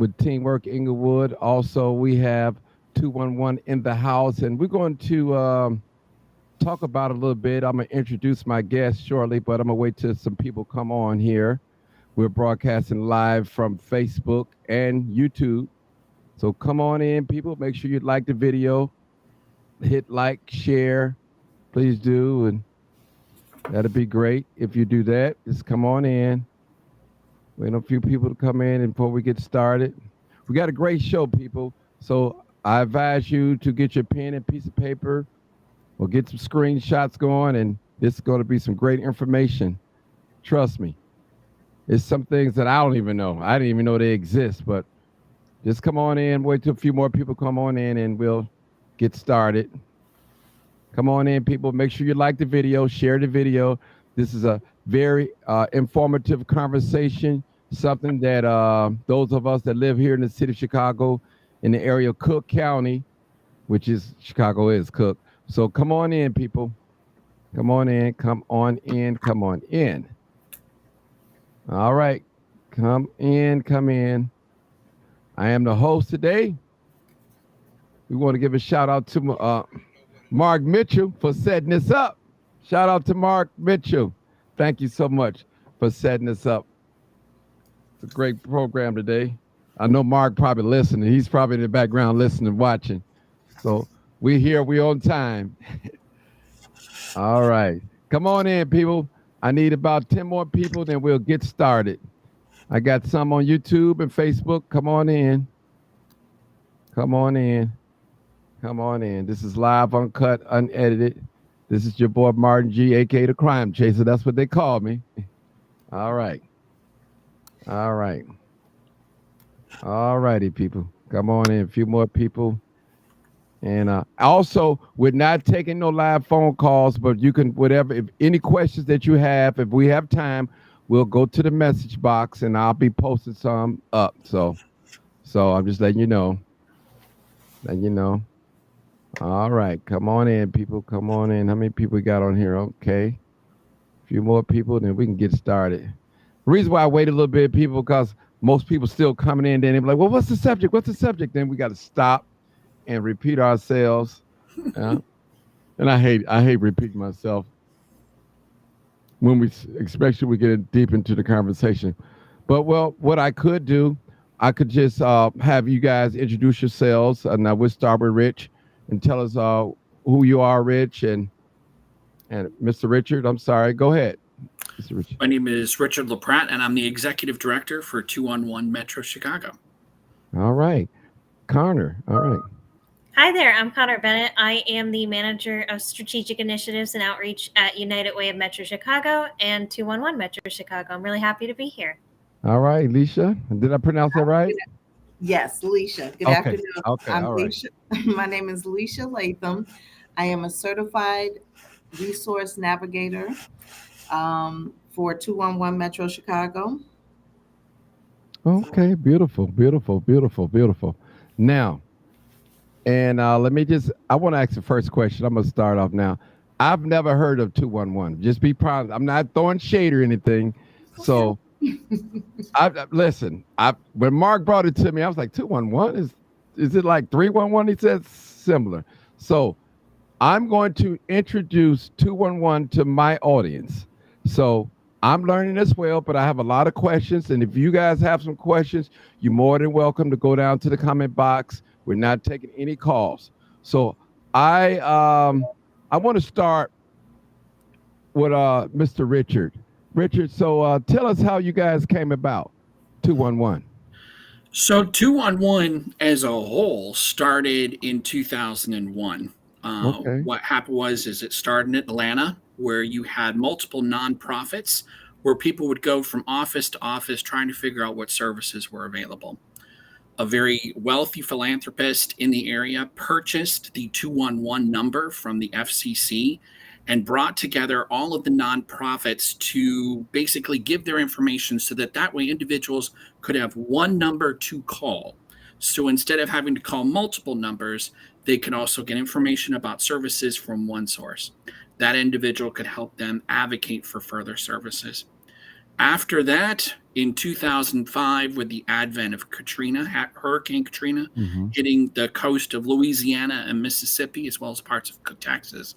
with Teamwork Englewood. Also, we have 211 in the house, and we're going to talk about it a little bit. I'm going to introduce my guest shortly, but I'm going to wait till some people come on here. We're broadcasting live from Facebook and YouTube. So come on in, people. Make sure you like the video, hit like, share. Please do. And that'd be great if you do that. Just come on in. Wait on a few people to come in before we get started. We got a great show, people. So I advise you to get your pen and piece of paper or get some screenshots going. And this is going to be some great information. Trust me. It's some things that I don't even know. I didn't even know they exist, but just come on in. Wait till a few more people come on in and we'll get started. Come on in, people. Make sure you like the video, share the video. This is a very informative conversation, something that those of us that live here in the city of Chicago, in the area of Cook County, which is Chicago is Cook. So come on in, people. Come on in, come on in, come on in. All right. Come in, come in. I am the host today. We want to give a shout out to Mark Mitchell for setting this up. Shout out to Mark Mitchell. Thank you so much for setting this up. It's a great program today. I know Mark probably listening. He's probably in the background listening, watching. So we're here. We're on time. All right. Come on in, people. I need about 10 more people, then we'll get started. I got some on YouTube and Facebook. Come on in. Come on in. Come on in. This is live, uncut, unedited. This is your boy Martin G, a.k.a. the Crime Chaser. That's what they call me. All right. All right. All righty, people. Come on in. A few more people. And also, we're not taking no live phone calls, but you can, whatever, if any questions that you have, if we have time, we'll go to the message box and I'll be posting some up. So I'm just letting you know. Letting you know. All right, come on in, people. Come on in. How many people we got on here? Okay. A few more people, then we can get started. The reason why I wait a little bit, people, because most people still coming in, then they're like, well, what's the subject? What's the subject? Then we got to stop and repeat ourselves. And I hate repeating myself when we, especially we get deep into the conversation. But, well, what I could do, I could just have you guys introduce yourselves. Now we'll start with Rich. And tell us who you are, Rich, and Mr. Richard. I'm sorry. Go ahead, Mr. Richard. My name is Richard LaPratte, and I'm the executive director for 211 Metro Chicago. All right, Connor. All right. Hi there. I'm Connor Bennett. I am the manager of strategic initiatives and outreach at United Way of Metro Chicago and 211 Metro Chicago. I'm really happy to be here. All right, Alicia. Did I pronounce that right? Yes, Alicia. Good afternoon. Okay, I'm Alicia. Right. My name is Alicia Latham. I am a certified resource navigator for 211 Metro Chicago. Okay, beautiful, beautiful, beautiful, beautiful. Now, and let me I want to ask the first question. I'm going to start off now. I've never heard of 211. Just be proud. I'm not throwing shade or anything. So listen, when Mark brought it to me, I was like, 211 is it like 311? He said similar. So I'm going to introduce 211 to my audience. So I'm learning as well, but I have a lot of questions. And if you guys have some questions, you're more than welcome to go down to the comment box. We're not taking any calls. So I want to start with Mr. Richard. Richard, so tell us how you guys came about 211. So 211 as a whole started in 2001. Okay. What happened was it started in Atlanta, where you had multiple nonprofits where people would go from office to office trying to figure out what services were available. A very wealthy philanthropist in the area purchased the 211 number from the FCC and brought together all of the nonprofits to basically give their information so that way individuals could have one number to call. So instead of having to call multiple numbers, they could also get information about services from one source. That individual could help them advocate for further services. After that, in 2005, with the advent of Hurricane Katrina, hitting the coast of Louisiana and Mississippi, as well as parts of Texas,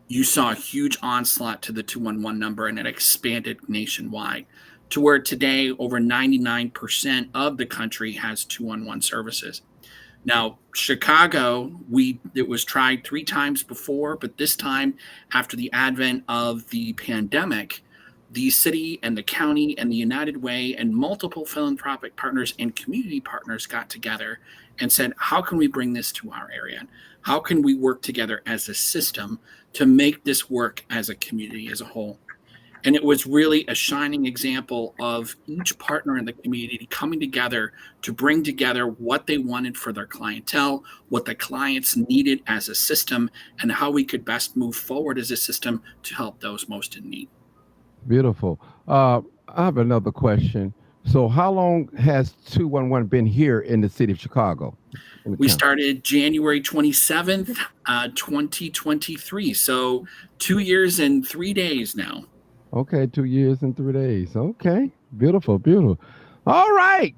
you saw a huge onslaught to the 211 number, and it expanded nationwide to where today over 99% of the country has 211 services. Now, Chicago, it was tried 3 times before, but this time, after the advent of the pandemic, the city and the county and the United Way and multiple philanthropic partners and community partners got together and said, how can we bring this to our area? How can we work together as a system to make this work as a community as a whole? And it was really a shining example of each partner in the community coming together to bring together what they wanted for their clientele, what the clients needed as a system, and how we could best move forward as a system to help those most in need. Beautiful. I have another question. So how long has 211 been here in the city of Chicago? We started January 27th, 2023. So 2 years and 3 days now. Okay, 2 years and 3 days. Okay, beautiful, beautiful. All right,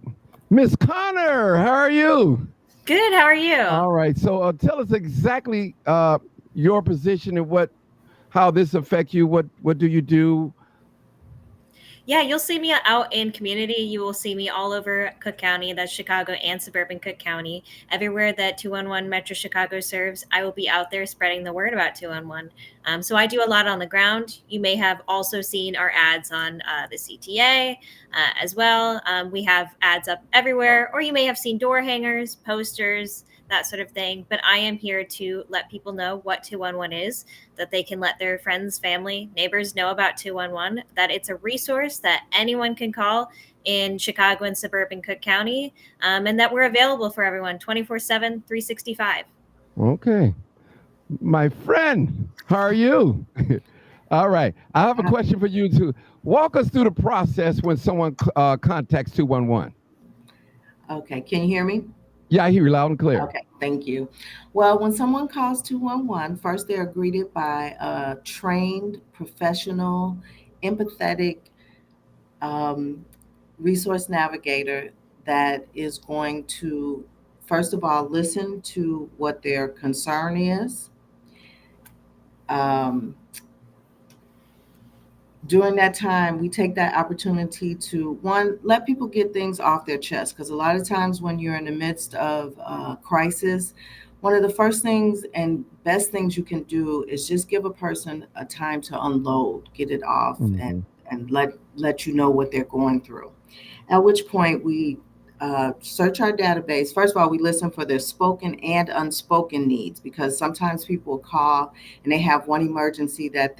Miss Connor, how are you? Good, how are you? All right, so tell us exactly your position and how this affects you. What do you do? Yeah, you'll see me out in community. You will see me all over Cook County. That's Chicago and suburban Cook County. Everywhere that 211 Metro Chicago serves, I will be out there spreading the word about 211. So I do a lot on the ground. You may have also seen our ads on the CTA as well. We have ads up everywhere, or you may have seen door hangers, posters, that sort of thing. But I am here to let people know what 211 is, that they can let their friends, family, neighbors know about 211, that it's a resource that anyone can call in Chicago and suburban Cook County, and that we're available for everyone 24/7, 365. Okay. My friend, how are you? All right. I have a question for you too. Walk us through the process when someone contacts 211. Okay. Can you hear me? Yeah, I hear you loud and clear. Okay, thank you. Well, when someone calls 211, first they're greeted by a trained, professional, empathetic resource navigator that is going to, first of all, listen to what their concern is. During that time, we take that opportunity to, one, let people get things off their chest, because a lot of times when you're in the midst of crisis, one of the first things and best things you can do is just give a person a time to unload, get it off, and let you know what they're going through. At which point we search our database. First of all, we listen for their spoken and unspoken needs, because sometimes people call and they have one emergency that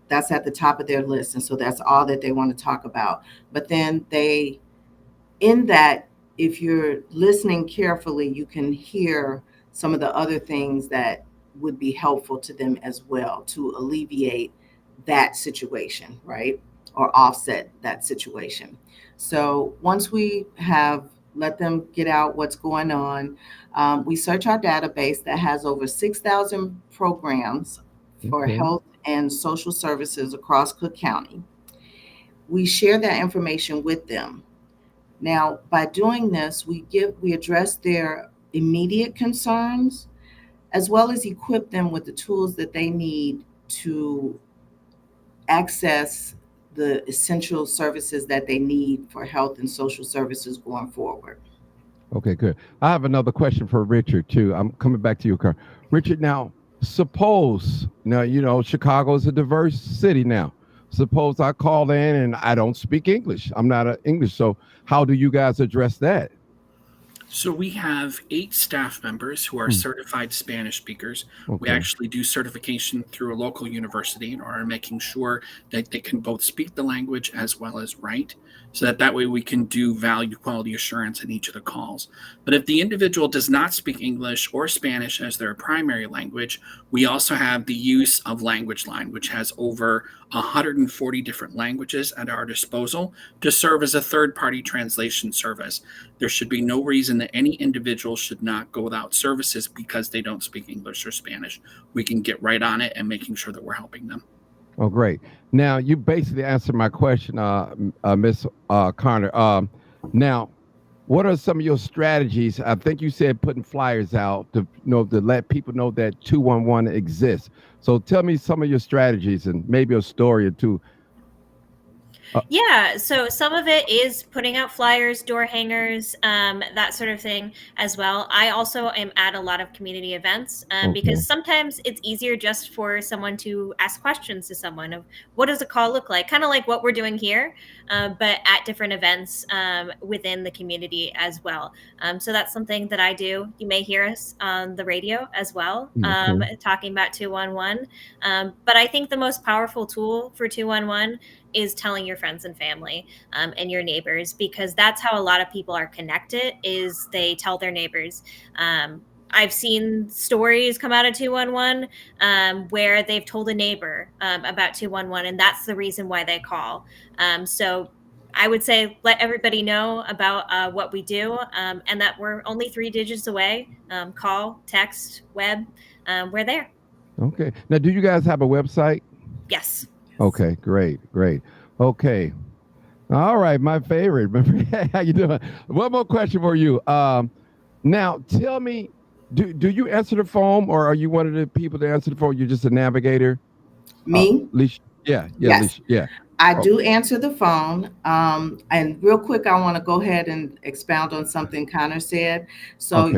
that's at the top of their list. And so that's all that they want to talk about. But then if you're listening carefully, you can hear some of the other things that would be helpful to them as well to alleviate that situation, right? Or offset that situation. So once we have let them get out what's going on, we search our database that has over 6,000 programs for health and social services across Cook County. We share that information with them. Now, by doing this, we address their immediate concerns, as well as equip them with the tools that they need to access the essential services that they need for health and social services going forward. Okay, good. I have another question for Richard too. I'm coming back to you, Carl. Richard, now, Chicago is a diverse city now. Suppose I call in and I don't speak English. I'm not English. So how do you guys address that? So we have 8 staff members who are certified Spanish speakers. Okay. We actually do certification through a local university in order to making sure that they can both speak the language as well as write, so that way we can do value quality assurance in each of the calls. But if the individual does not speak English or Spanish as their primary language, we also have the use of Language Line, which has over 140 different languages at our disposal to serve as a third-party translation service. There should be no reason that any individual should not go without services because they don't speak English or Spanish. We can get right on it and making sure that we're helping them. Oh, great. Now, you basically answered my question, Miss Connor. Now, what are some of your strategies? I think you said putting flyers out to let people know that 211 exists. So tell me some of your strategies and maybe a story or two. Yeah, so some of it is putting out flyers, door hangers, that sort of thing as well. I also am at a lot of community events because sometimes it's easier just for someone to ask questions to someone of what does a call look like, kind of like what we're doing here, but at different events within the community as well. So that's something that I do. You may hear us on the radio as well, talking about 211. But I think the most powerful tool for 211 is telling your friends and family and your neighbors, because that's how a lot of people are connected, is they tell their neighbors. I've seen stories come out of 211 where they've told a neighbor about 211, and that's the reason why they call. So I would say let everybody know about what we do, and that we're only 3 digits away. Call, text, web, we're there. Okay. Now, do you guys have a website? Yes. Okay, great. Okay. All right, my favorite. How you doing? One more question for you. Now, tell me, do you answer the phone, or are you one of the people that answer the phone? You're just a navigator? Me? Leash? Yeah, yes. Leash, yeah. I do answer the phone. And real quick, I want to go ahead and expound on something Connor said. So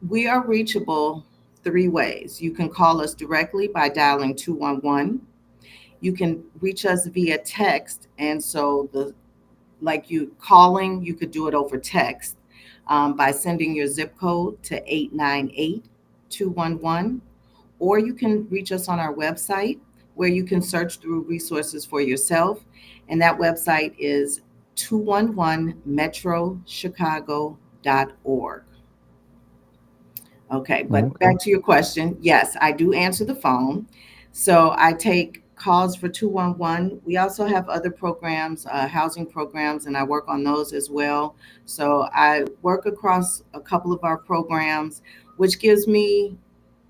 we are reachable 3 ways. You can call us directly by dialing 211. You can reach us via text. And so you calling, you could do it over text by sending your zip code to 898-211. Or you can reach us on our website, where you can search through resources for yourself. And that website is 211metrochicago.org. Okay, but back to your question. Yes, I do answer the phone. So I take calls for 211. We also have other programs, housing programs, and I work on those as well. So I work across a couple of our programs, which gives me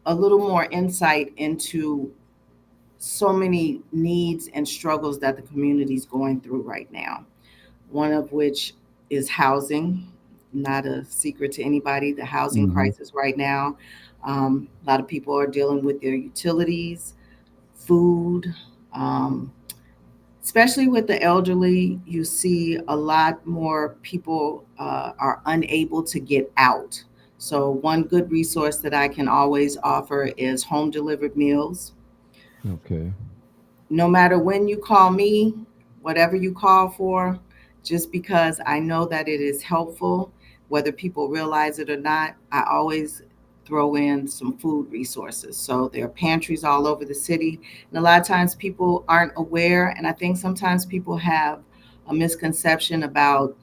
a little more insight into so many needs and struggles that the community is going through right now. One of which is housing. Not a secret to anybody, the housing crisis right now. A lot of people are dealing with their utilities, food, especially with the elderly. You see a lot more people are unable to get out. So one good resource that I can always offer is home delivered meals. Okay. No matter when you call me, whatever you call for, just because I know that it is helpful, whether people realize it or not, I always throw in some food resources. So there are pantries all over the city. And a lot of times people aren't aware. And I think sometimes people have a misconception about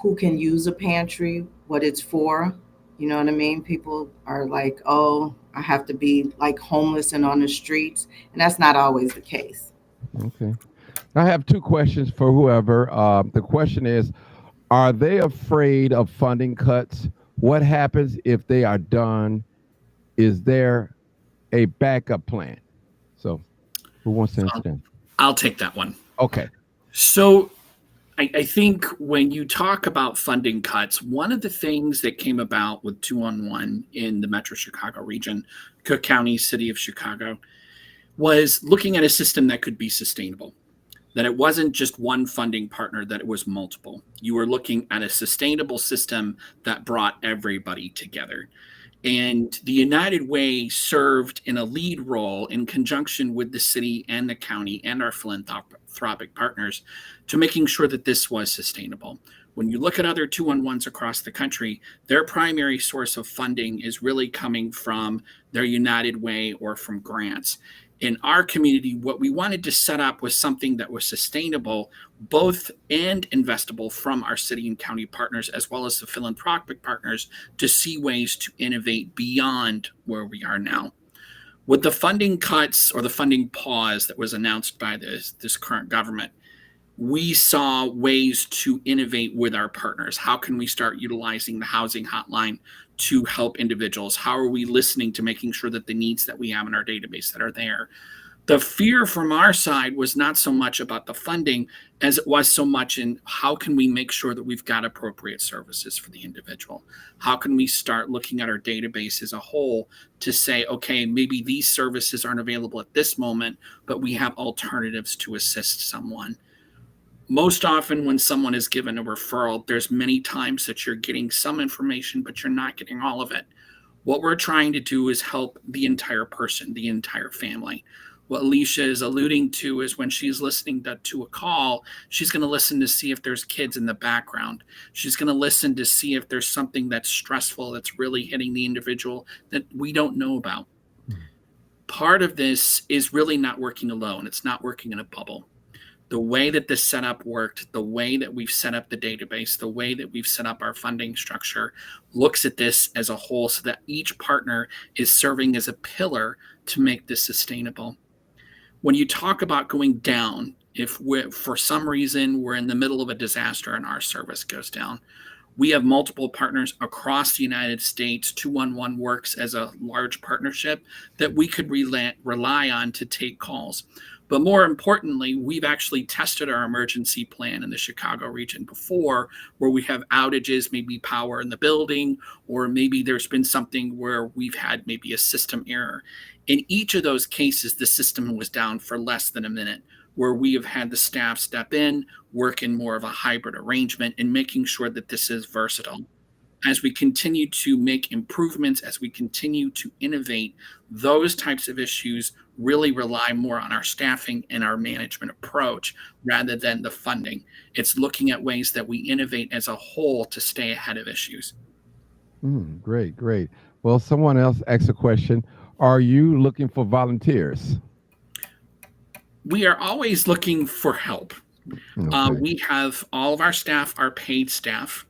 who can use a pantry, what it's for. You know what I mean? People are like, oh, I have to be like homeless and on the streets. And that's not always the case. Okay. I have 2 questions for whoever. The question is, are they afraid of funding cuts? What happens if they are done? Is there a backup plan? So who wants to answer that? I'll take that one. Okay. So I think when you talk about funding cuts, one of the things that came about with 211 in the Metro Chicago region, Cook County, City of Chicago, was looking at a system that could be sustainable, that it wasn't just one funding partner, that it was multiple. You were looking at a sustainable system that brought everybody together. And the United Way served in a lead role in conjunction with the city and the county and our philanthropic partners to making sure that this was sustainable. When you look at other 211s across the country, their primary source of funding is really coming from their United Way or from grants. In our community, what we wanted to set up was something that was sustainable, both and investable from our city and county partners, as well as the philanthropic partners, to see ways to innovate beyond where we are now. With the funding cuts or the funding pause that was announced by this current government, we saw ways to innovate with our partners. How can we start utilizing the housing hotline to help individuals? How are we listening to making sure that the needs that we have in our database that are there? The fear from our side was not so much about the funding as it was so much in how can we make sure that we've got appropriate services for the individual? How can we start looking at our database as a whole to say, okay, maybe these services aren't available at this moment, but we have alternatives to assist someone. Most often when someone is given a referral, there's many times that you're getting some information, but you're not getting all of it. What we're trying to do is help the entire person, the entire family. What Alicia is alluding to is when she's listening to a call, she's going to listen to see if there's kids in the background. She's going to listen to see if there's something that's stressful that's really hitting the individual that we don't know about. Part of this is really not working alone. It's not working in a bubble. The way that this setup worked, the way that we've set up the database, the way that we've set up our funding structure looks at this as a whole so that each partner is serving as a pillar to make this sustainable. When you talk about going down, if for some reason we're in the middle of a disaster and our service goes down, we have multiple partners across the United States. 211 works as a large partnership that we could rely on to take calls. But more importantly, we've actually tested our emergency plan in the Chicago region before, where we have outages, maybe power in the building, or maybe there's been something where we've had maybe a system error. In each of those cases, the system was down for less than a minute, where we have had the staff step in, work in more of a hybrid arrangement, and making sure that this is versatile. As we continue to make improvements, as we continue to innovate, those types of issues really rely more on our staffing and our management approach rather than the funding. It's looking at ways that we innovate as a whole to stay ahead of issues. Great, great. Well, someone else asked a question. Are you looking for volunteers? We are always looking for help. Okay. We have all of our staff are paid staff.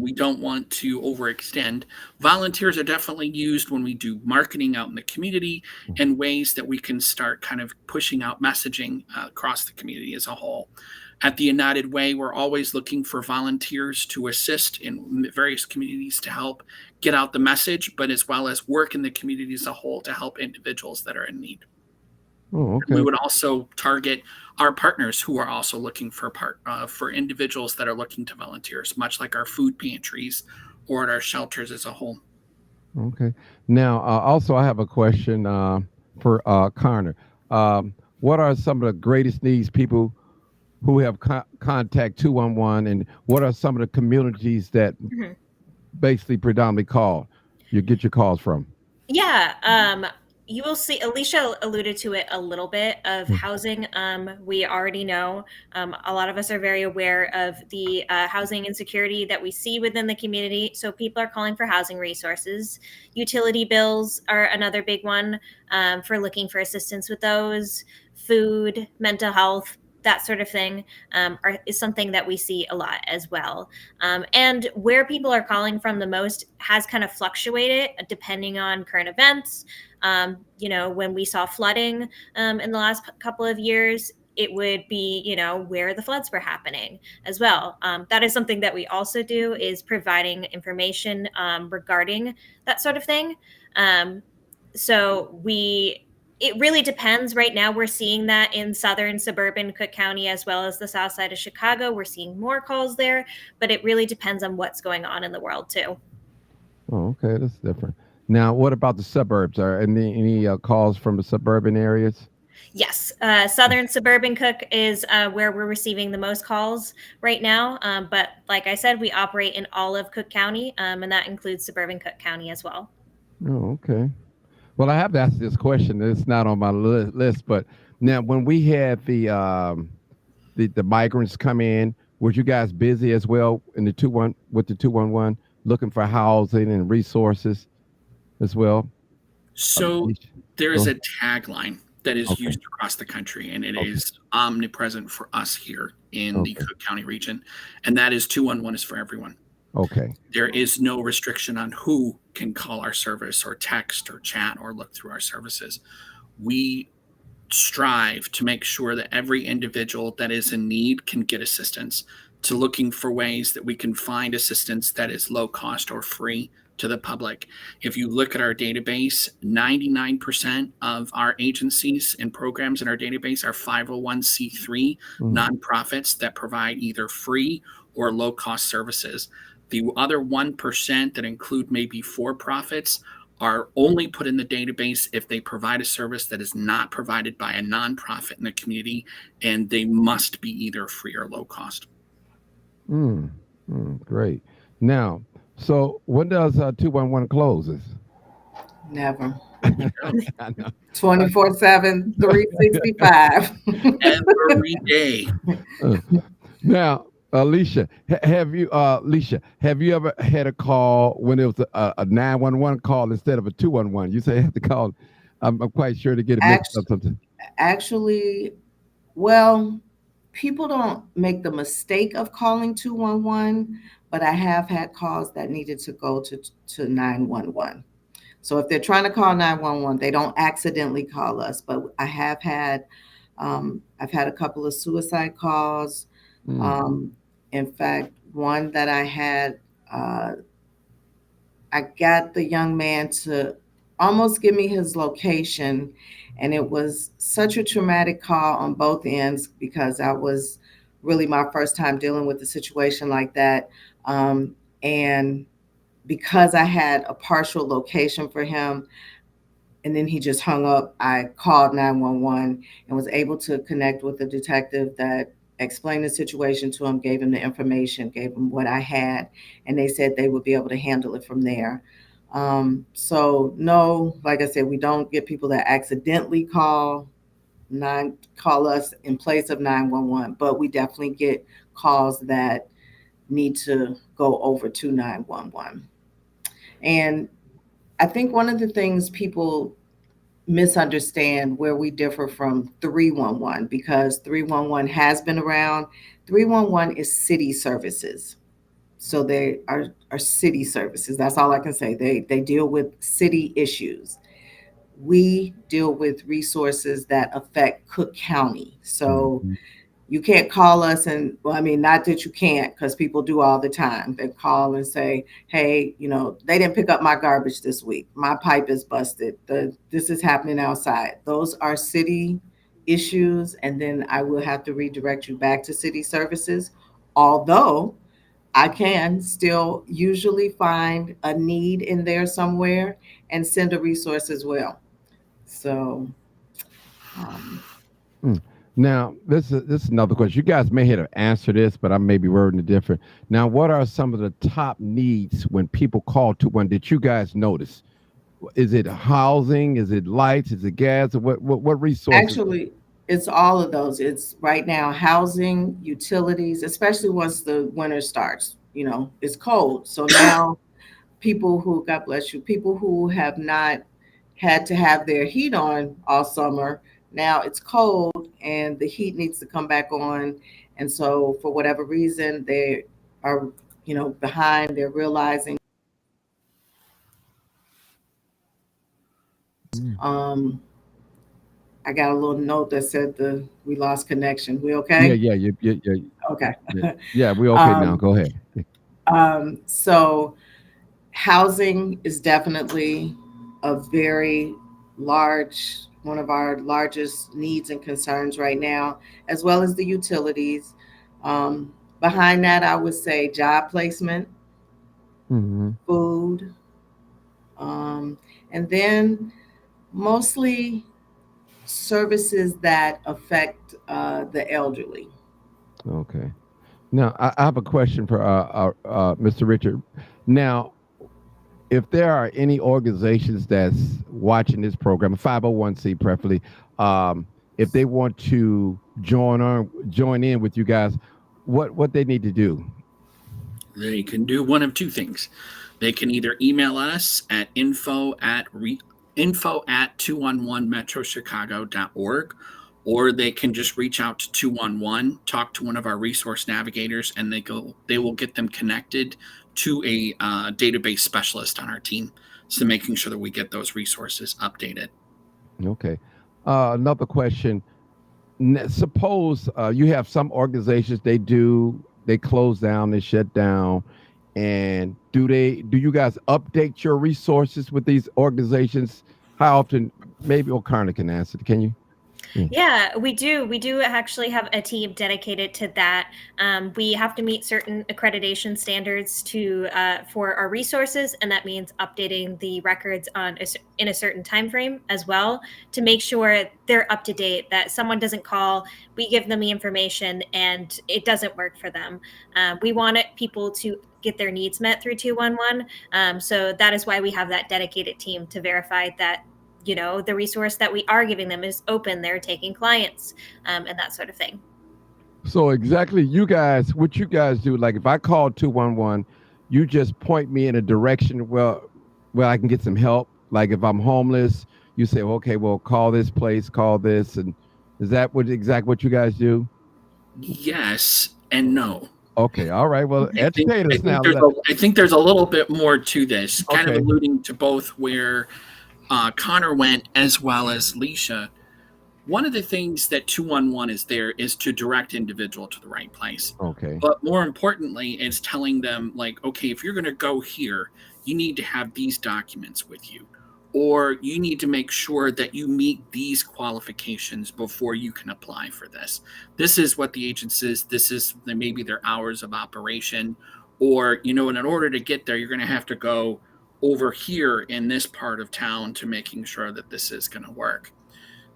We don't want to overextend. Volunteers are definitely used when we do marketing out in the community and ways that we can start kind of pushing out messaging across the community as a whole. At the United Way, we're always looking for volunteers to assist in various communities to help get out the message, but as well as work in the community as a whole to help individuals that are in need. Oh, okay. We would also target our partners who are also looking for individuals that are looking to volunteers, much like our food pantries or at our shelters as a whole. Okay. Now, also, I have a question for Connor. What are some of the greatest needs people who have contact 211, and what are some of the communities that basically predominantly you get your calls from? Yeah. You will see, Alicia alluded to it a little bit of housing. We already know, a lot of us are very aware of the housing insecurity that we see within the community. So people are calling for housing resources. Utility bills are another big one for looking for assistance with those. Food, mental health, that sort of thing is something that we see a lot as well. And where people are calling from the most has kind of fluctuated depending on current events. When we saw flooding in the last couple of years, it would be, where the floods were happening as well. That is something that we also do, is providing information regarding that sort of thing. It really depends. Right now, we're seeing that in southern suburban Cook County as well as the south side of Chicago. We're seeing more calls there, but it really depends on what's going on in the world too. Oh, okay, that's different. Now, what about the suburbs? Are any calls from the suburban areas? Yes, southern suburban Cook is where we're receiving the most calls right now. But like I said, we operate in all of Cook County, and that includes suburban Cook County as well. Oh, okay. Well, I have to ask this question. It's not on my list, but now when we had the migrants come in, were you guys busy as well in the 211 looking for housing and resources as well? So there is a tagline that is used across the country, and it is omnipresent for us here in the Cook County region, and that is 211 is for everyone. Okay. There is no restriction on who can call our service or text or chat or look through our services. We strive to make sure that every individual that is in need can get assistance, to looking for ways that we can find assistance that is low cost or free to the public. If you look at our database, 99% of our agencies and programs in our database are 501c3 nonprofits that provide either free or low-cost services. The other 1% that include maybe for-profits are only put in the database if they provide a service that is not provided by a nonprofit in the community, and they must be either free or low cost. Great. Now, so when does 211 closes? Never. 24/7, 365. Every day. Now, Alicia, have you ever had a call when it was a 911 call instead of a 211? You say you have to call. I'm quite sure to get it mixed up something. Actually, well, people don't make the mistake of calling 211, but I have had calls that needed to go to 911. So if they're trying to call 911, they don't accidentally call us. But I've had a couple of suicide calls. In fact, one that I had, I got the young man to almost give me his location, and it was such a traumatic call on both ends because that was really my first time dealing with a situation like that. And because I had a partial location for him, and then he just hung up, I called 911 and was able to connect with the detective that explained the situation to him, gave him the information, gave him what I had, and they said they would be able to handle it from there. So no, like I said, we don't get people that accidentally call us in place of 911, but we definitely get calls that need to go over to 911. And I think one of the things people misunderstand where we differ from 311, because 311 has been around. 311 is city services. So they are city services. That's all I can say. They deal with city issues. We deal with resources that affect Cook County. So you can't call us and, well, I mean, not that you can't, because people do all the time. They call and say, hey, they didn't pick up my garbage this week. My pipe is busted. This is happening outside. Those are city issues. And then I will have to redirect you back to city services. Although I can still usually find a need in there somewhere and send a resource as well. So, Now, this is another question. You guys may have answered this, but I may be wording it different. Now, what are some of the top needs when people call 211 that you guys notice? Is it housing? Is it lights? Is it gas? What resources? Actually, it's all of those. It's right now housing, utilities, especially once the winter starts. It's cold. So now God bless you, people who have not had to have their heat on all summer, now it's cold and the heat needs to come back on. And so for whatever reason, they are, behind, they're realizing. I got a little note that said we lost connection. We okay? Yeah. Okay. Yeah, we okay now. Go ahead. So housing is definitely a very one of our largest needs and concerns right now, as well as the utilities. Behind that, I would say job placement, food, and then mostly services that affect the elderly. Okay. Now, I have a question for Mr. Richard. Now, if there are any organizations that's watching this program, 501c preferably, if they want to join in with you guys, what they need to do? They can do one of two things. They can either email us at info@211metrochicago.org, or they can just reach out to 211, talk to one of our resource navigators, and they will get them connected to a database specialist on our team. So making sure that we get those resources updated. Okay. Another question. Suppose you have some organizations, they close down, they shut down, and do you guys update your resources with these organizations? How often? Maybe O'Connor can answer. Can you? Yeah, we do. We do actually have a team dedicated to that. We have to meet certain accreditation standards for our resources, and that means updating the records in a certain time frame as well to make sure they're up to date. That someone doesn't call, we give them the information, and it doesn't work for them. We want people to get their needs met through 211. So that is why we have that dedicated team to verify that the resource that we are giving them is open, they're taking clients, and that sort of thing. So exactly, what you guys do, like if I call 211, you just point me in a direction where I can get some help. Like if I'm homeless, you say, okay, well, call this place, call this. And is that exactly what you guys do? Yes and no. Okay, all right. Well, educate us now. I think there's a little bit more to this, kind of alluding to both where Connor went as well as Leisha. One of the things that 211 is there is to direct individual to the right place. Okay. But more importantly, it's telling them, like, okay, if you're going to go here, you need to have these documents with you, or you need to make sure that you meet these qualifications before you can apply for this. This is what the agency is. This is maybe their hours of operation, or, in order to get there, you're going to have to go over here in this part of town to making sure that this is going to work.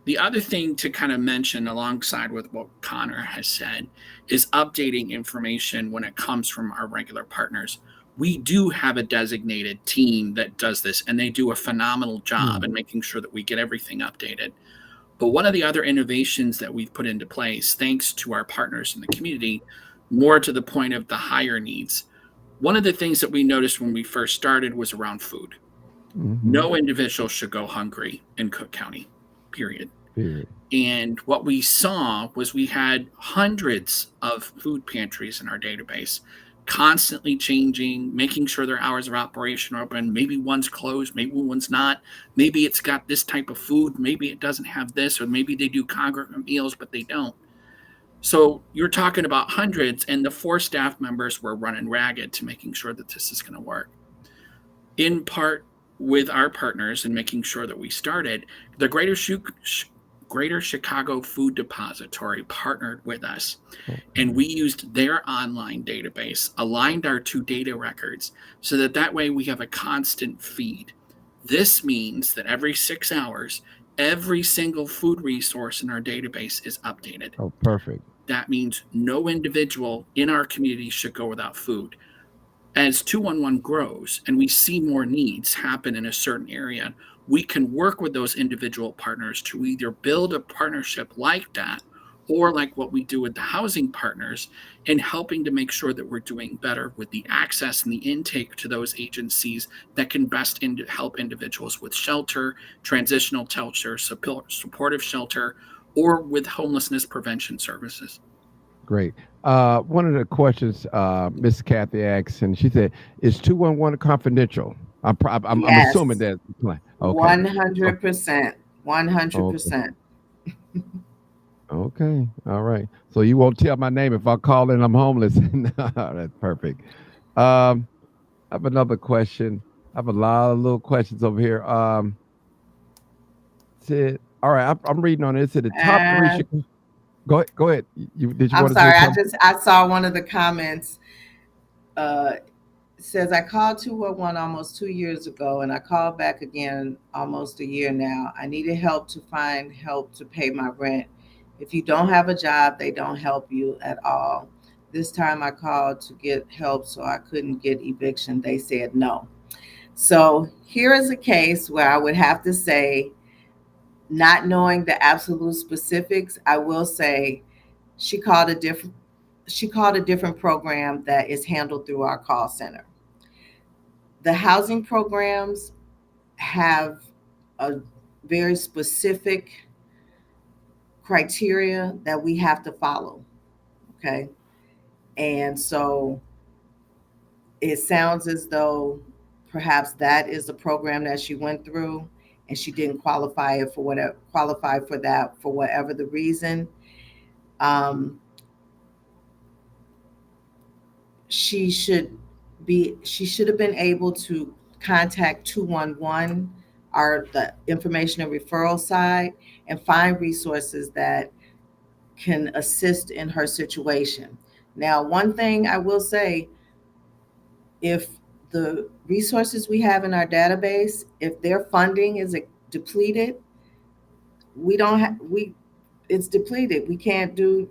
The other thing to kind of mention alongside with what Connor has said is updating information when it comes from our regular partners. We do have a designated team that does this, and they do a phenomenal job in making sure that we get everything updated. But one of the other innovations that we've put into place, thanks to our partners in the community, more to the point of the higher needs, one of the things that we noticed when we first started was around food. No individual should go hungry in Cook County, period. And what we saw was we had hundreds of food pantries in our database, constantly changing, making sure their hours of operation are open. Maybe one's closed, maybe one's not. Maybe it's got this type of food, maybe it doesn't have this, or maybe they do congregate meals, but they don't. So you're talking about hundreds, and the 4 staff members were running ragged to making sure that this is going to work. In part with our partners and making sure that we started, the Greater Chicago Food Depository partnered with us, and we used their online database, aligned our 2 data records so that way we have a constant feed. This means that every 6 hours, every single food resource in our database is updated. Oh, perfect. That means no individual in our community should go without food. As 211 grows and we see more needs happen in a certain area, we can work with those individual partners to either build a partnership like that, or like what we do with the housing partners, in helping to make sure that we're doing better with the access and the intake to those agencies that can best help individuals with shelter, transitional shelter, supportive shelter, or with homelessness prevention services. Great. One of the questions Miss Kathy asked, and she said, "Is 211 confidential?" I'm assuming that. Okay. 100%. 100%. Okay. All right. So you won't tell my name if I call in I'm homeless. That's perfect. I have another question. I have a lot of little questions over here. All right. I'm reading on it. It said the top 3. Go ahead. I'm sorry. I saw one of the comments. Says I called 211 almost 2 years ago, and I called back again almost a year now. I needed help to find help to pay my rent. If you don't have a job, they don't help you at all. This time I called to get help, so I couldn't get eviction. They said no. So here is a case where I would have to say, not knowing the absolute specifics, I will say she called a different program that is handled through our call center. The housing programs have a very specific criteria that we have to follow. Okay. And so it sounds as though perhaps that is the program that she went through, and she didn't qualify for that for whatever the reason. She should she should have been able to contact 211, the information and referral side, and find resources that can assist in her situation. Now, one thing I will say, if the resources we have in our database, if their funding is depleted, we don't have we it's depleted. We can't do,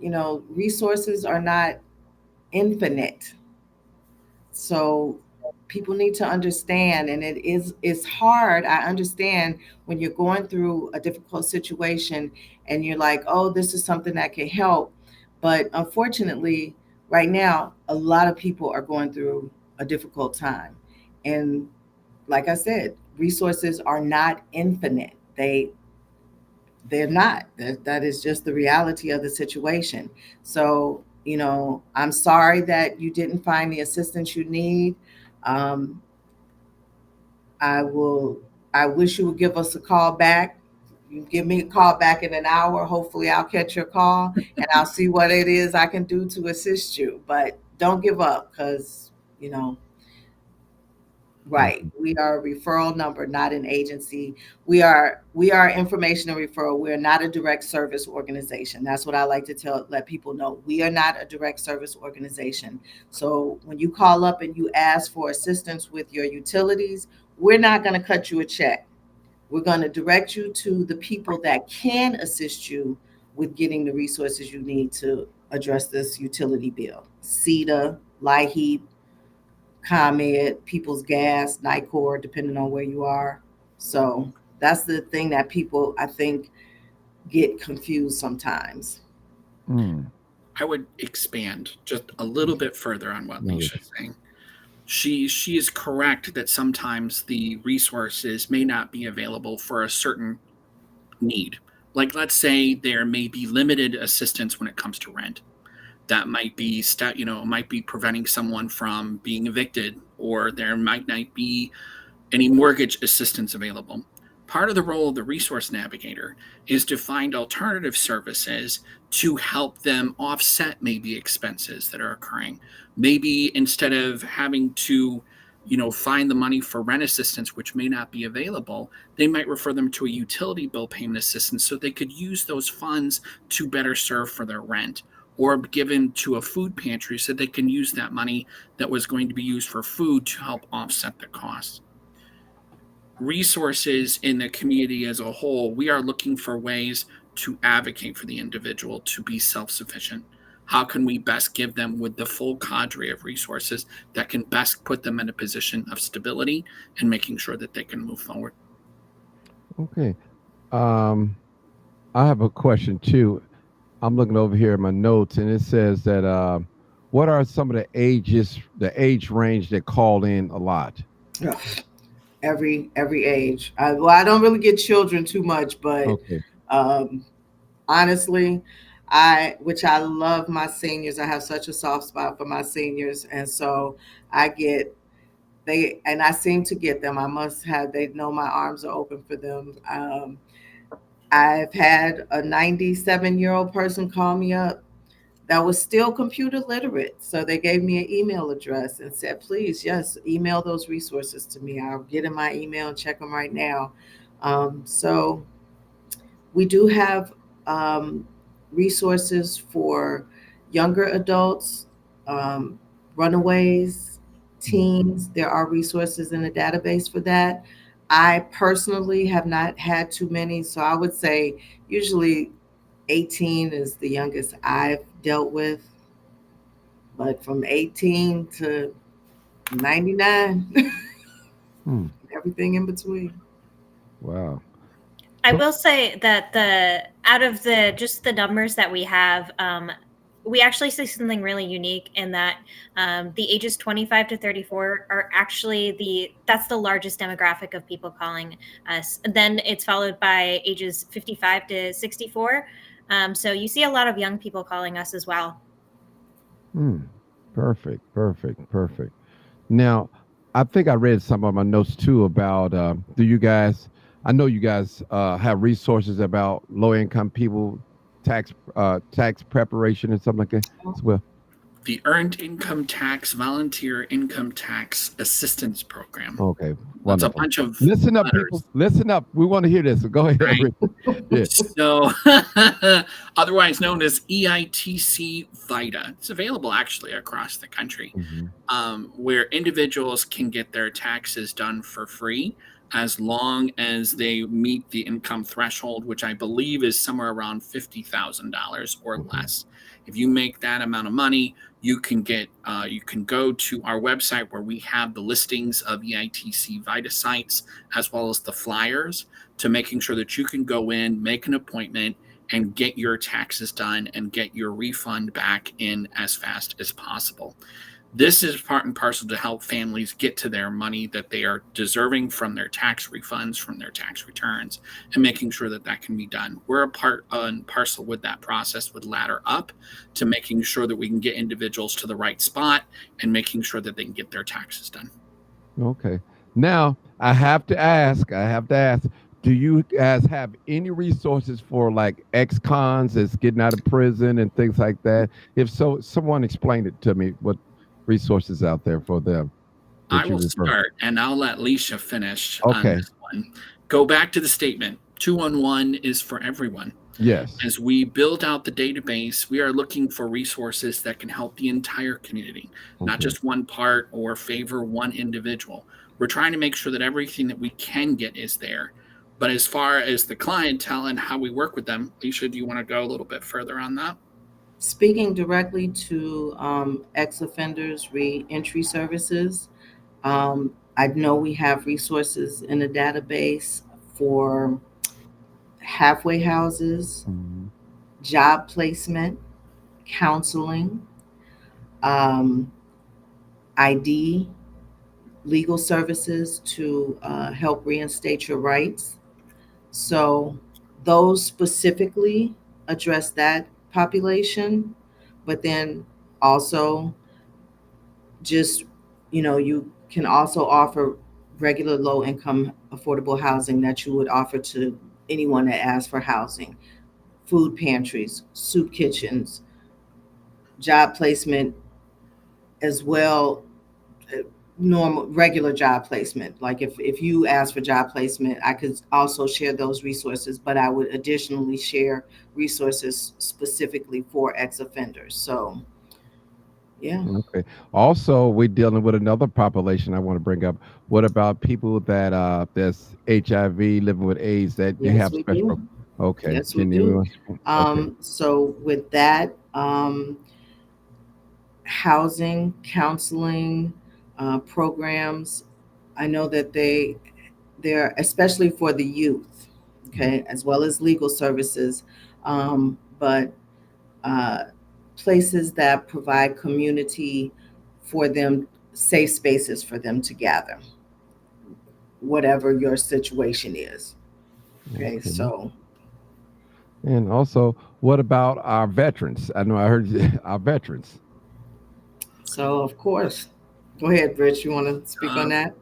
resources are not infinite. So people need to understand, and it's hard. I understand when you're going through a difficult situation and you're like, oh, this is something that can help. But unfortunately, right now, a lot of people are going through a difficult time. And like I said, resources are not infinite. They're not. That is just the reality of the situation. So, I'm sorry that you didn't find the assistance you need. Um, I will. I wish you would give us a call back. You give me a call back in an hour. Hopefully, I'll catch your call and I'll see what it is I can do to assist you. But don't give up, because right. We are a referral number, not an agency. We are information and referral. We are not a direct service organization. That's what I like to let people know. We are not a direct service organization. So when you call up and you ask for assistance with your utilities, we're not going to cut you a check. We're going to direct you to the people that can assist you with getting the resources you need to address this utility bill. CETA, LIHEAP, ComEd, People's Gas, NICOR, depending on where you are. So that's the thing that people, I think, get confused sometimes. I would expand just a little bit further on what Leisha's saying. She is correct that sometimes the resources may not be available for a certain need. Like, let's say there may be limited assistance when it comes to rent. That might be might be preventing someone from being evicted, or there might not be any mortgage assistance available. Part of the role of the resource navigator is to find alternative services to help them offset maybe expenses that are occurring. Maybe instead of having to, find the money for rent assistance, which may not be available, they might refer them to a utility bill payment assistance so they could use those funds to better serve for their rent, or given to a food pantry so they can use that money that was going to be used for food to help offset the costs. Resources in the community as a whole, we are looking for ways to advocate for the individual to be self-sufficient. How can we best give them with the full cadre of resources that can best put them in a position of stability and making sure that they can move forward? Okay. I have a question too. I'm looking over here at my notes, and it says that what are some of the age range that call in a lot? Every age. I don't really get children too much, but honestly, I love my seniors. I have such a soft spot for my seniors, and so I seem to get them. They know my arms are open for them. I've had a 97-year-old person call me up that was still computer literate. So they gave me an email address and said, please, yes, email those resources to me. I'll get in my email and check them right now. So we do have resources for younger adults, runaways, teens. There are resources in the database for that. I personally have not had too many, so I would say usually 18 is the youngest I've dealt with, but from 18 to 99, everything in between. Wow. I will say that out of the numbers that we have, we actually see something really unique in that the ages 25 to 34 are actually that's the largest demographic of people calling us. Then it's followed by ages 55 to 64. So you see a lot of young people calling us as well. Perfect. Now, I think I read some of my notes too about I know you guys have resources about low income people, tax preparation and something like that as well. The Earned Income Tax Volunteer Income Tax Assistance Program. Okay, That's a wonderful. bunch of Listen up, letters. people. Listen up. We want to hear this. So go ahead. Right. Yeah. So, otherwise known as EITC VITA. It's available actually across the country, where individuals can get their taxes done for free as long as they meet the income threshold, which I believe is somewhere around $50,000 or less. If you make that amount of money, you can go to our website where we have the listings of EITC VITA sites as well as the flyers to making sure that you can go in, make an appointment, and get your taxes done and get your refund back in as fast as possible. This is part and parcel to help families get to their money that they are deserving from their tax refunds, from their tax returns, and making sure that that can be done. We're a part and parcel with that process with Ladder Up to making sure that we can get individuals to the right spot and making sure that they can get their taxes done. Okay. Now, I have to ask, do you guys have any resources for like ex-cons that's getting out of prison and things like that? If so, someone explain it to me, what resources out there for them. I will start, and I'll let Leisha finish on this one. Go back to the statement. 211 is for everyone. Yes. As we build out the database, we are looking for resources that can help the entire community, not just one part or favor one individual. We're trying to make sure that everything that we can get is there. But as far as the clientele and how we work with them, Leisha, do you want to go a little bit further on that? Speaking directly to ex-offenders re-entry services, I know we have resources in the database for halfway houses, job placement, counseling, ID, legal services to help reinstate your rights. So those specifically address that population, but then also just, you can also offer regular low income affordable housing that you would offer to anyone that asks for housing, food pantries, soup kitchens, job placement as well, normal regular job placement. Like if you ask for job placement, I could also share those resources, but I would additionally share resources specifically for ex-offenders. So yeah. Okay. Also, we're dealing with another population I want to bring up. What about people that that's HIV, living with AIDS, that you have special? Okay. Yes, we do. So with that, housing, counseling programs, I know that they're especially for the youth, okay, as well as legal services, but places that provide community for them, safe spaces for them to gather, whatever your situation is. Okay. So. And also, what about our veterans? I know I heard our veterans. So, of course, go ahead, Rich. You want to speak on that?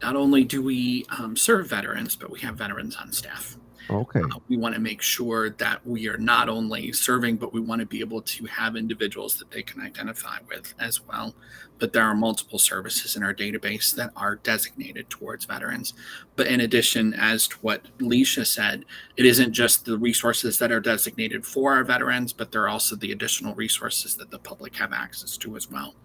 Not only do we serve veterans, but we have veterans on staff. Okay. We want to make sure that we are not only serving, but we want to be able to have individuals that they can identify with as well. But there are multiple services in our database that are designated towards veterans. But in addition, as to what Leisha said, it isn't just the resources that are designated for our veterans, but there are also the additional resources that the public have access to as well.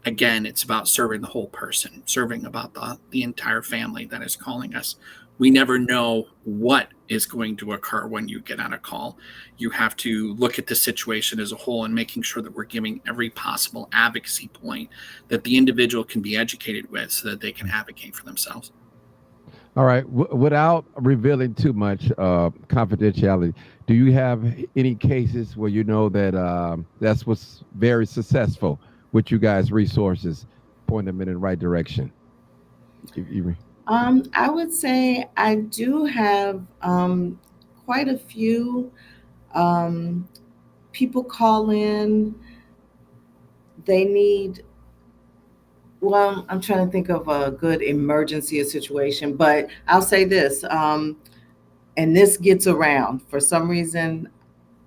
Again, it's about serving the whole person, serving about the entire family that is calling us. We never know what is going to occur when you get on a call. You have to look at the situation as a whole and making sure that we're giving every possible advocacy point that the individual can be educated with so that they can advocate for themselves. All right. Without revealing too much confidentiality, do you have any cases where you know that that's what's very successful with you guys' resources, point them in the right direction? I would say I do have quite a few people call in. They need, well, I'm trying to think of a good emergency situation, but I'll say this, and this gets around. For some reason,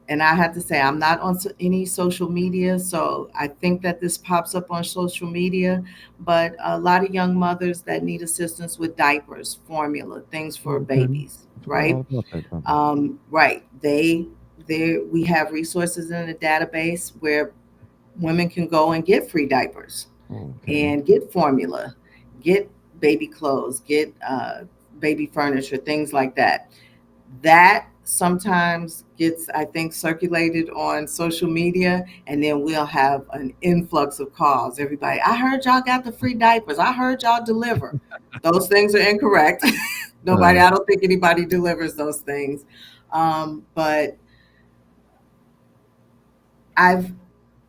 and I have to say, I'm not on any social media, so I think that this pops up on social media, but a lot of young mothers that need assistance with diapers, formula, things for babies, right? Right. We have resources in the database where women can go and get free diapers and get formula, get baby clothes, get baby furniture, things like that. That sometimes gets, I think, circulated on social media, and then we'll have an influx of calls. Everybody, I heard y'all got the free diapers. I heard y'all deliver. Those things are incorrect. Nobody, I don't think anybody delivers those things. But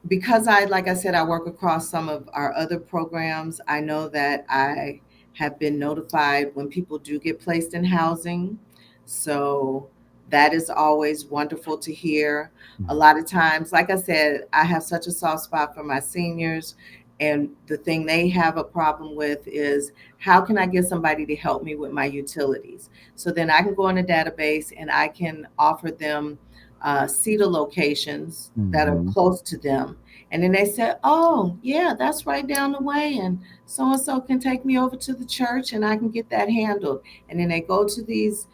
because like I said, I work across some of our other programs, I know that I have been notified when people do get placed in housing. So that is always wonderful to hear. A lot of times, like I said, I have such a soft spot for my seniors. And the thing they have a problem with is, how can I get somebody to help me with my utilities? So then I can go in a database and I can offer them CETA locations that are close to them. And then they said, oh, yeah, that's right down the way. And so can take me over to the church and I can get that handled. And then they go to these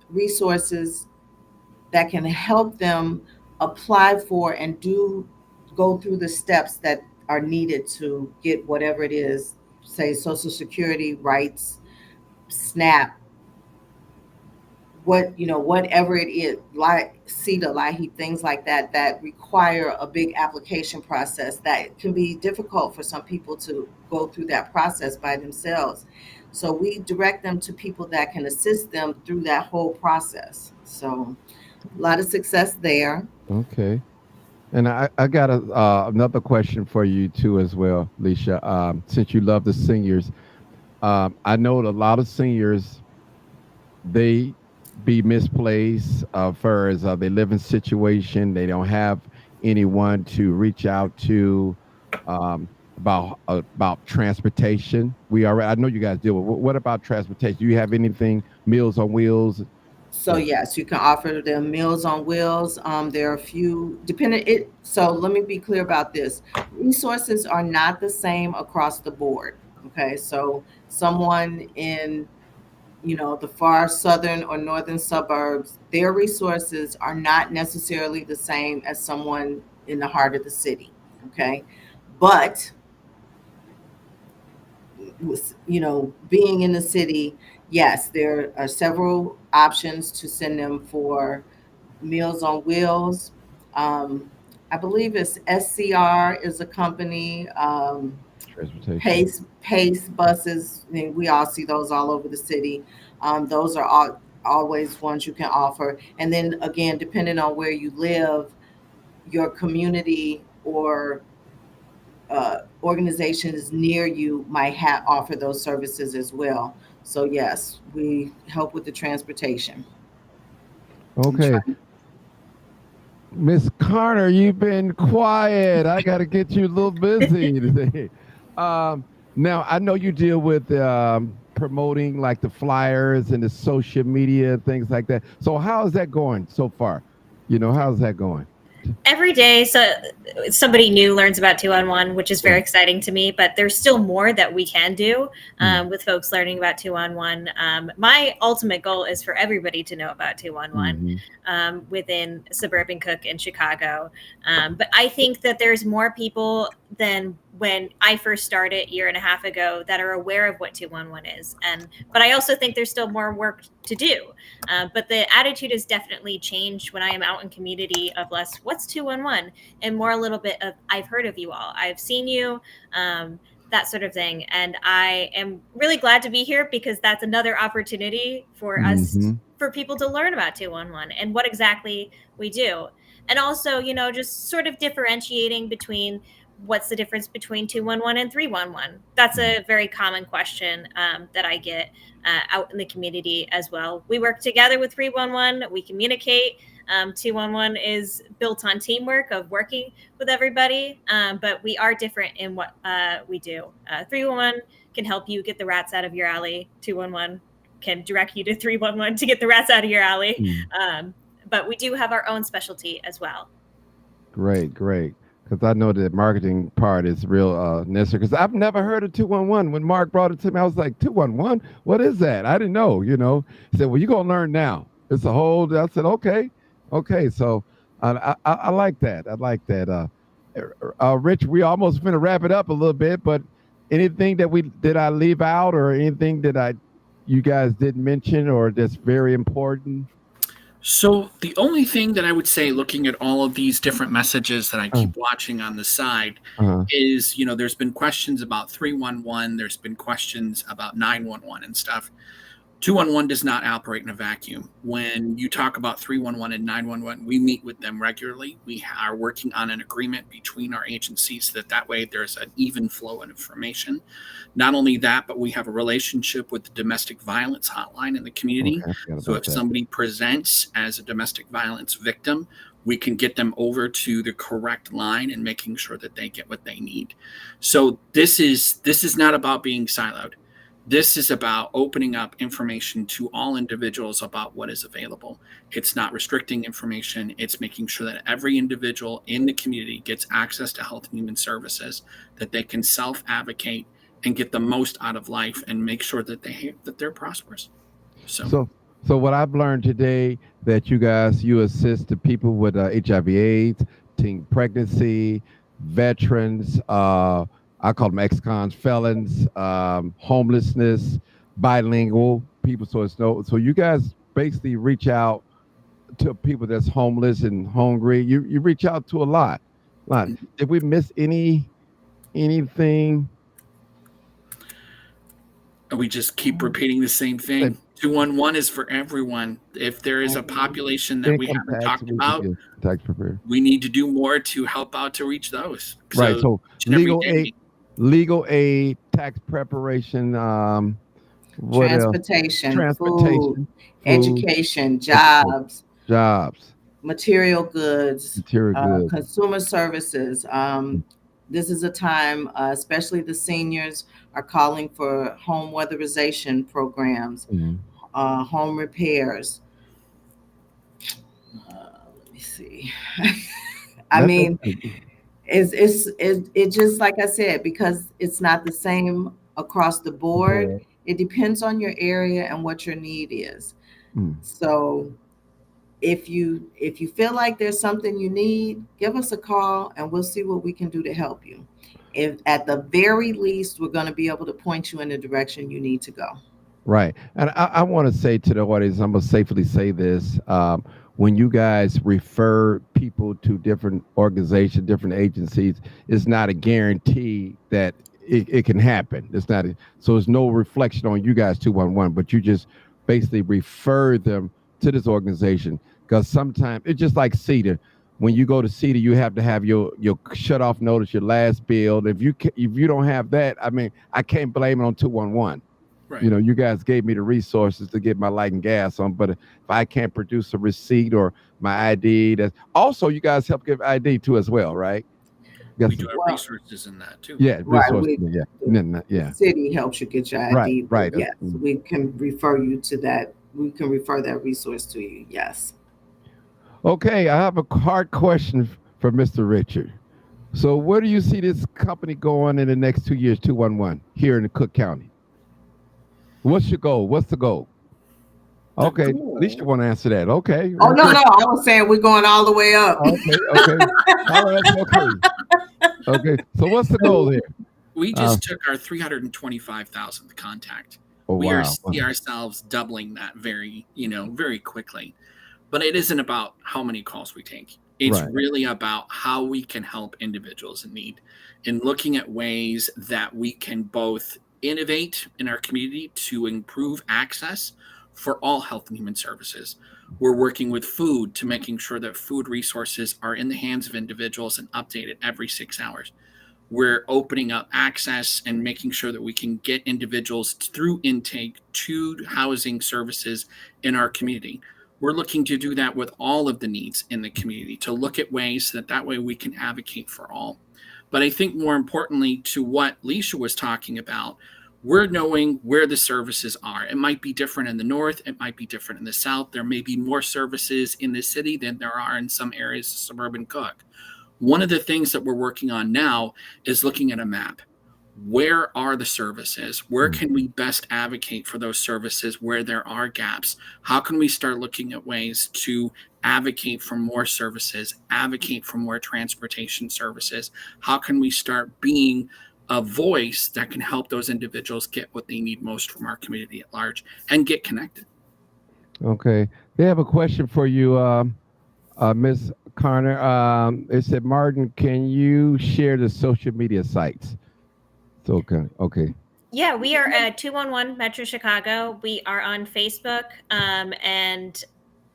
resources that can help them apply for and go through the steps that are needed to get whatever it is, say Social Security rights, SNAP, whatever it is, like CETA, LIHEAP, things like that, that require a big application process that can be difficult for some people to go through that process by themselves. So we direct them to people that can assist them through that whole process. So a lot of success there. Okay. And I got another question for you too as well, Leisha. Since you love the seniors, I know a lot of seniors, they be misplaced for as they live in situation. They don't have anyone to reach out to about transportation. I know you guys deal with. What about transportation? Do you have anything, Meals on Wheels? So yes, you can offer them Meals on Wheels. There are a few So let me be clear about this. Resources are not the same across the board. Okay, so someone in the far southern or northern suburbs, their resources are not necessarily the same as someone in the heart of the city. Okay, but being in the city, yes, there are several options to send them for Meals on Wheels. I believe it's SCR is a company. Transportation. Pace buses. I mean, we all see those all over the city. Those are always ones you can offer. And then again, depending on where you live, your community or organizations near you might offer those services as well. So yes, we help with the transportation. Okay. Miss Carter, you've been quiet. I got to get you a little busy today. Now, I know you deal with promoting like the flyers and the social media, things like that. So how is that going so far? How's that going? Every day, so somebody new learns about 211, which is very exciting to me, but there's still more that we can do with folks learning about 211. My ultimate goal is for everybody to know about 211 within suburban Cook and Chicago. But I think that there's more people than when I first started a year and a half ago that are aware of what 211 is. But I also think there's still more work to do. But the attitude has definitely changed when I am out in community of less, what's 211? And more a little bit of, I've heard of you all. I've seen you, that sort of thing. And I am really glad to be here because that's another opportunity for us, for people to learn about 211 and what exactly we do. And also, just sort of differentiating between what's the difference between 211 and 311? That's a very common question that I get out in the community as well. We work together with 311. We communicate. 211 is built on teamwork of working with everybody, but we are different in what we do. 311 can help you get the rats out of your alley. 211 can direct you to 311 to get the rats out of your alley. but we do have our own specialty as well. Great. Because I know the marketing part is real necessary. Because I've never heard of 211. When Mark brought it to me, I was like, 211? What is that? I didn't know, He said, well, you're going to learn now. It's a whole, I said, okay. So I like that. Rich, we almost going to wrap it up a little bit, but anything did I leave out or anything that you guys didn't mention or that's very important? So the only thing that I would say, looking at all of these different messages that I keep watching on the side, is, there's been questions about 311, there's been questions about 911 and stuff. 211 does not operate in a vacuum. When you talk about 311 and 911, we meet with them regularly. We are working on an agreement between our agencies that way there's an even flow of information. Not only that, but we have a relationship with the domestic violence hotline in the community. So if somebody presents as a domestic violence victim, we can get them over to the correct line and making sure that they get what they need. So this is not about being siloed. This is about opening up information to all individuals about what is available. It's not restricting information. It's making sure that every individual in the community gets access to health and human services, that they can self-advocate and get the most out of life and make sure that they're prosperous. So what I've learned today, that you assist the people with HIV/AIDS, teen pregnancy, veterans, I call them ex-cons, felons, homelessness, bilingual people. So you guys basically reach out to people that's homeless and hungry. You reach out to a lot. Did we miss anything? We just keep repeating the same thing. 211 is for everyone. If there is a population that we haven't talked about, we need to do more to help out to reach those. Right. So legal aid, tax preparation, transportation, food, education, jobs, material goods, consumer services. This is a time, especially the seniors are calling for home weatherization programs, home repairs. Let me see. It's just like I said, because it's not the same across the board. It depends on your area and what your need is. So if you feel like there's something you need, give us a call and we'll see what we can do to help you. If at the very least, we're going to be able to point you in the direction you need to go. Right. And I want to say to the audience, I'm going to safely say this. When you guys refer people to different organizations, different agencies, it's not a guarantee that it can happen. So there's no reflection on you guys 211, but you just basically refer them to this organization, because sometimes it's just like CETA. When you go to CETA, you have to have your shut off notice, your last bill. If you don't have that, I can't blame it on 211. Right. You guys gave me the resources to get my light and gas on, but if I can't produce a receipt or my ID, also you guys help give ID too as well, right? We do have resources in that too. Yeah, resources. The city helps you get your ID. Right. Yes, we can refer you to that. We can refer that resource to you. Yes. Okay, I have a hard question for Mr. Richard. So where do you see this company going in the next 2 years, 211, here in Cook County? What's your goal? What's the goal? Okay, at least you want to answer that. Okay. Oh, no. I was saying we're going all the way up. Okay. All right, okay. So what's the goal here? We just took our 325,000th contact. We see ourselves doubling that very quickly. But it isn't about how many calls we take. It's really about how we can help individuals in need, and looking at ways that we can both innovate in our community to improve access for all health and human services. We're working with food to making sure that food resources are in the hands of individuals and updated every 6 hours. We're opening up access and making sure that we can get individuals through intake to housing services in our community. We're looking to do that with all of the needs in the community, to look at ways that way we can advocate for all. But I think more importantly to what Leisha was talking about, we're knowing where the services are. It might be different in the north. It might be different in the south. There may be more services in the city than there are in some areas of suburban Cook. One of the things that we're working on now is looking at a map. Where are the services? Where can we best advocate for those services where there are gaps? How can we start looking at ways to advocate for more services, advocate for more transportation services? How can we start being a voice that can help those individuals get what they need most from our community at large and get connected? Okay. They have a question for you, Ms. Connor. It said, Martin, can you share the social media sites? So, okay. Yeah, we are at 211 Metro Chicago. We are on Facebook, and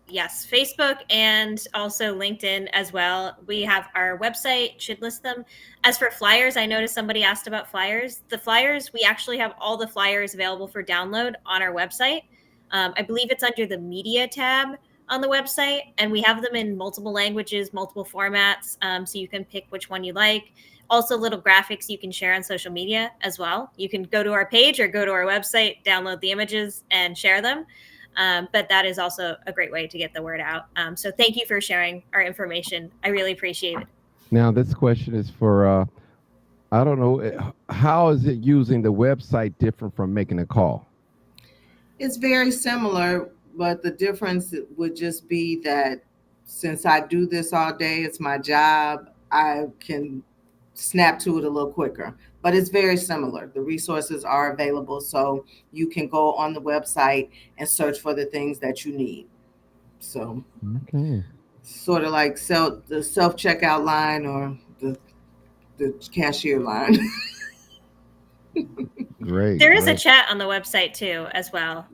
yes, Facebook and also LinkedIn as well. We have our website, should list them. As for flyers, I noticed somebody asked about flyers. The flyers, we actually have all the flyers available for download on our website. I believe it's under the media tab on the website, and we have them in multiple languages, multiple formats, so you can pick which one you like. Also, little graphics you can share on social media as well. You can go to our page or go to our website, download the images, and share them. But that is also a great way to get the word out. So thank you for sharing our information. I really appreciate it. Now, this question is for, I don't know, how is it using the website different from making a call? It's very similar, but the difference would just be that since I do this all day, it's my job, I can snap to it a little quicker, but it's very similar. The resources are available, so you can go on the website and search for the things that you need. So sort of like the self-checkout line or the cashier line. Great. There is a chat on the website too, as well.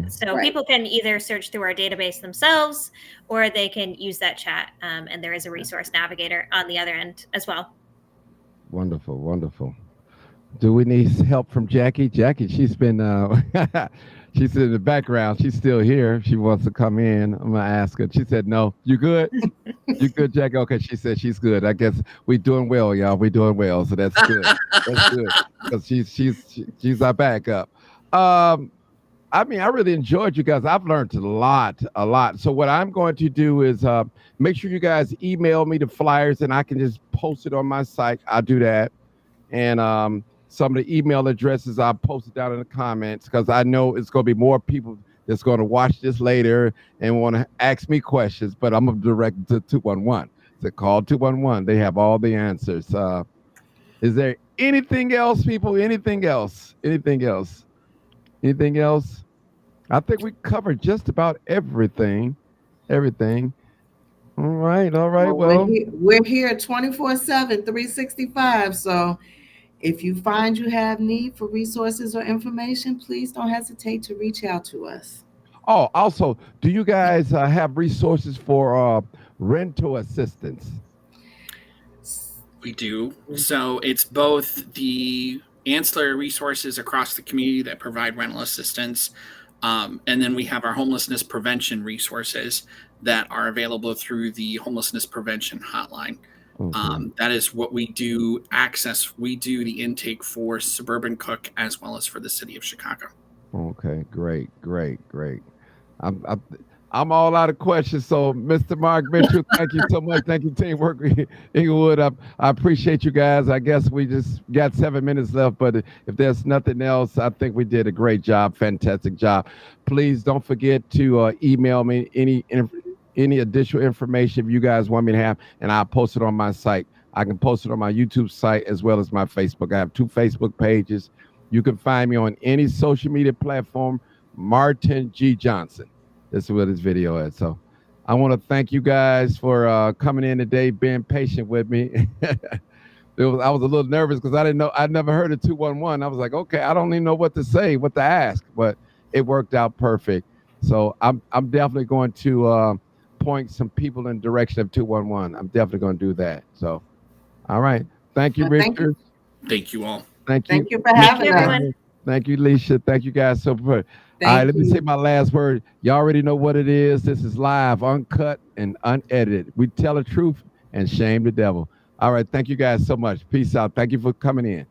So Right. people can either search through our database themselves, or they can use that chat. And there is a resource navigator on the other end as well. Wonderful, wonderful. Do we need help from Jackie? Jackie, she's been, she's in the background. She's still here. She wants to come in. I'm gonna ask her. She said, no. You good? You good, Jackie? Okay, she said she's good. I guess we're doing well, y'all. We're doing well, so that's good. That's good, because she's our backup. I mean, I really enjoyed you guys. I've learned a lot. So what I'm going to do is make sure you guys email me the flyers, and I can just post it on my site. I'll do that. And some of the email addresses I'll post it down in the comments, because I know it's going to be more people that's going to watch this later and want to ask me questions, but I'm going to direct to 211. So call 211. They have all the answers. Is there anything else, people? Anything else? Anything else? Anything else? I think we covered just about everything. Everything. All right. Well, we're here 24/7, 365. So if you find you have need for resources or information, please don't hesitate to reach out to us. Oh, also, do you guys have resources for rental assistance? We do. So it's both the ancillary resources across the community that provide rental assistance. And then we have our homelessness prevention resources that are available through the homelessness prevention hotline. That is what we do We do the intake for suburban Cook as well as for the city of Chicago. Okay, great. I'm all out of questions. So, Mr. Mark Mitchell, thank you so much. Thank you, Teamwork Englewood. I appreciate you guys. I guess we just got 7 minutes left, but if there's nothing else, I think we did a great job, fantastic job. Please don't forget to email me any additional information if you guys want me to have, and I'll post it on my site. I can post it on my YouTube site as well as my Facebook. I have 2 Facebook pages. You can find me on any social media platform, Martin G. Johnson. This is what this video is. So I want to thank you guys for coming in today, being patient with me. I was a little nervous because I didn't know. I'd never heard of 211. I was like, okay, I don't even know what to say, what to ask, but it worked out perfect. So I'm definitely going to point some people in the direction of 211. I'm definitely going to do that. So, all right. Thank you, Richard. Thank you all. Thank you for having us. Thank you, Leisha. Thank you guys so much. All right, let me say my last word. You already know what it is. This is live, uncut, and unedited. We tell the truth and shame the devil. All right, thank you guys so much. Peace out. Thank you for coming in.